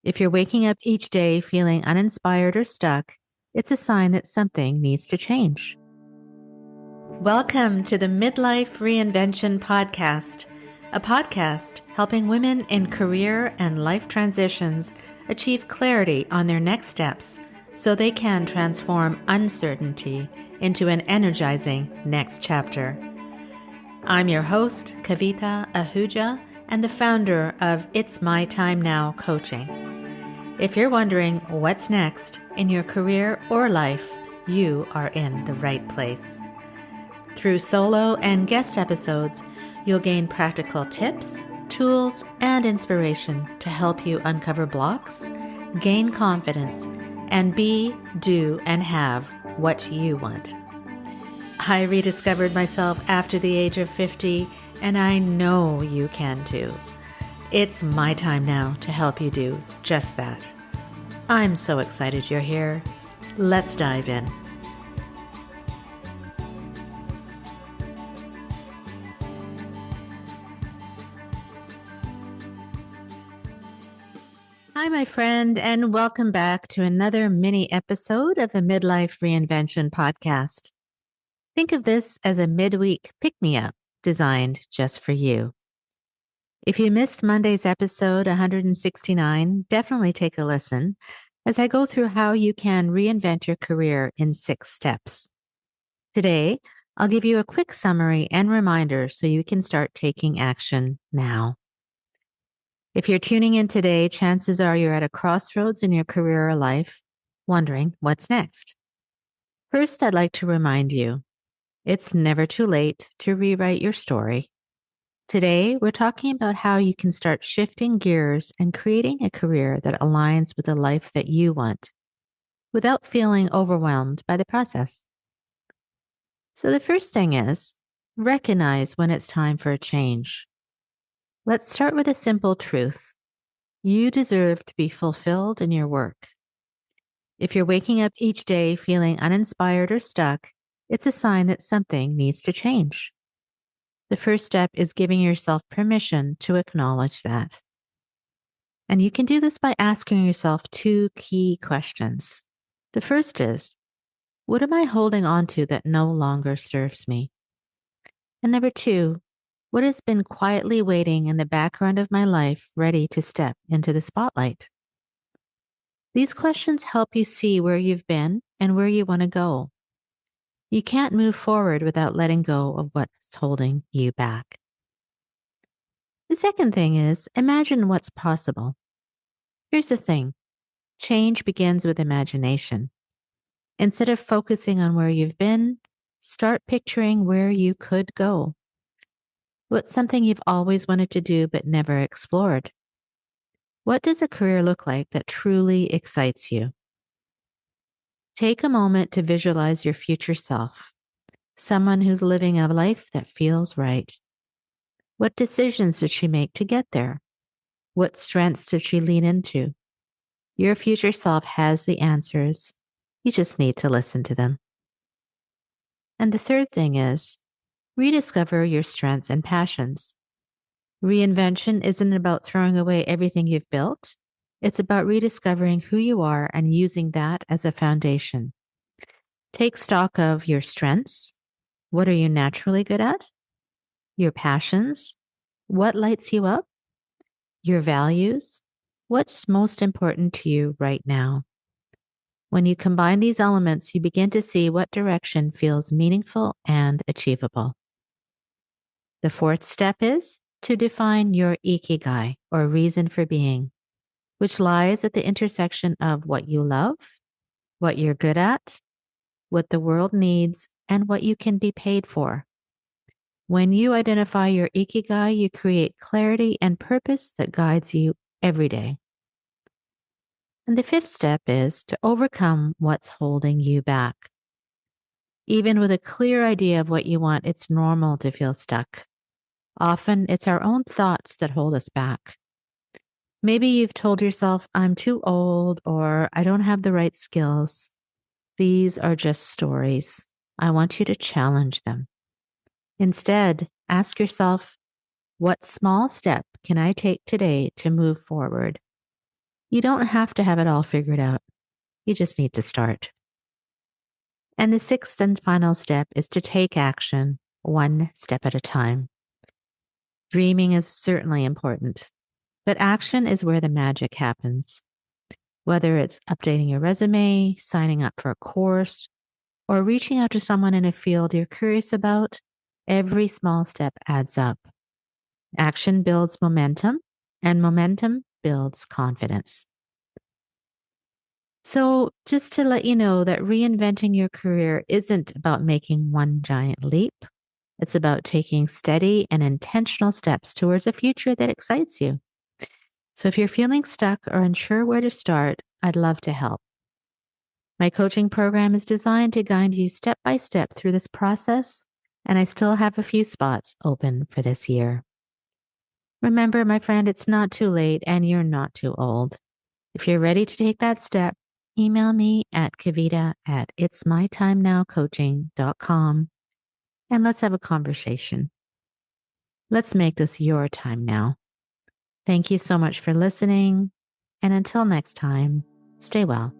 If you're waking up each day feeling uninspired or stuck, it's a sign that something needs to change. Welcome to the Midlife Reinvention Podcast, a podcast helping women in career and life transitions achieve clarity on their next steps so they can transform uncertainty into an energizing next chapter. I'm your host, Kavita Ahuja, and the founder of It's My Time Now Coaching. If you're wondering what's next in your career or life, you are in the right place. Through solo and guest episodes, you'll gain practical tips, tools, and inspiration to help you uncover blocks, gain confidence, and be, do, and have what you want. I rediscovered myself after the age of 50, and I know you can too. It's my time now to help you do just that. I'm so excited you're here. Let's dive in. Hi, my friend, and welcome back to another mini episode of the Midlife Reinvention Podcast. Think of this as a midweek pick-me-up designed just for you. If you missed Monday's episode 169, definitely take a listen as I go through how you can reinvent your career in 6 steps. Today, I'll give you a quick summary and reminder so you can start taking action now. If you're tuning in today, chances are you're at a crossroads in your career or life, wondering what's next. First, I'd like to remind you, it's never too late to rewrite your story. Today, we're talking about how you can start shifting gears and creating a career that aligns with the life that you want without feeling overwhelmed by the process. So the first thing is, recognize when it's time for a change. Let's start with a simple truth. You deserve to be fulfilled in your work. If you're waking up each day feeling uninspired or stuck, it's a sign that something needs to change. The first step is giving yourself permission to acknowledge that. And you can do this by asking yourself 2 key questions. The first is, what am I holding on to that no longer serves me? And number 2, what has been quietly waiting in the background of my life ready to step into the spotlight? These questions help you see where you've been and where you want to go. You can't move forward without letting go of what's holding you back. The second thing is imagine what's possible. Here's the thing. Change begins with imagination. Instead of focusing on where you've been, start picturing where you could go. What's something you've always wanted to do but never explored? What does a career look like that truly excites you? Take a moment to visualize your future self, someone who's living a life that feels right. What decisions did she make to get there? What strengths did she lean into? Your future self has the answers. You just need to listen to them. And the third thing is rediscover your strengths and passions. Reinvention isn't about throwing away everything you've built. It's about rediscovering who you are and using that as a foundation. Take stock of your strengths. What are you naturally good at? Your passions. What lights you up? Your values. What's most important to you right now? When you combine these elements, you begin to see what direction feels meaningful and achievable. The fourth step is to define your Ikigai, or reason for being, which lies at the intersection of what you love, what you're good at, what the world needs, and what you can be paid for. When you identify your Ikigai, you create clarity and purpose that guides you every day. And the fifth step is to overcome what's holding you back. Even with a clear idea of what you want, it's normal to feel stuck. Often it's our own thoughts that hold us back. Maybe you've told yourself, I'm too old, or I don't have the right skills. These are just stories. I want you to challenge them. Instead, ask yourself, what small step can I take today to move forward? You don't have to have it all figured out. You just need to start. And the sixth and final step is to take action one step at a time. Dreaming is certainly important, but action is where the magic happens. Whether it's updating your resume, signing up for a course, or reaching out to someone in a field you're curious about, every small step adds up. Action builds momentum, and momentum builds confidence. So, just to let you know that reinventing your career isn't about making one giant leap. It's about taking steady and intentional steps towards a future that excites you. So, if you're feeling stuck or unsure where to start, I'd love to help. My coaching program is designed to guide you step by step through this process, and I still have a few spots open for this year. Remember, my friend, it's not too late and you're not too old. If you're ready to take that step, email me at kavita@itsmytimenowcoaching.com and let's have a conversation. Let's make this your time now. Thank you so much for listening. And until next time, stay well.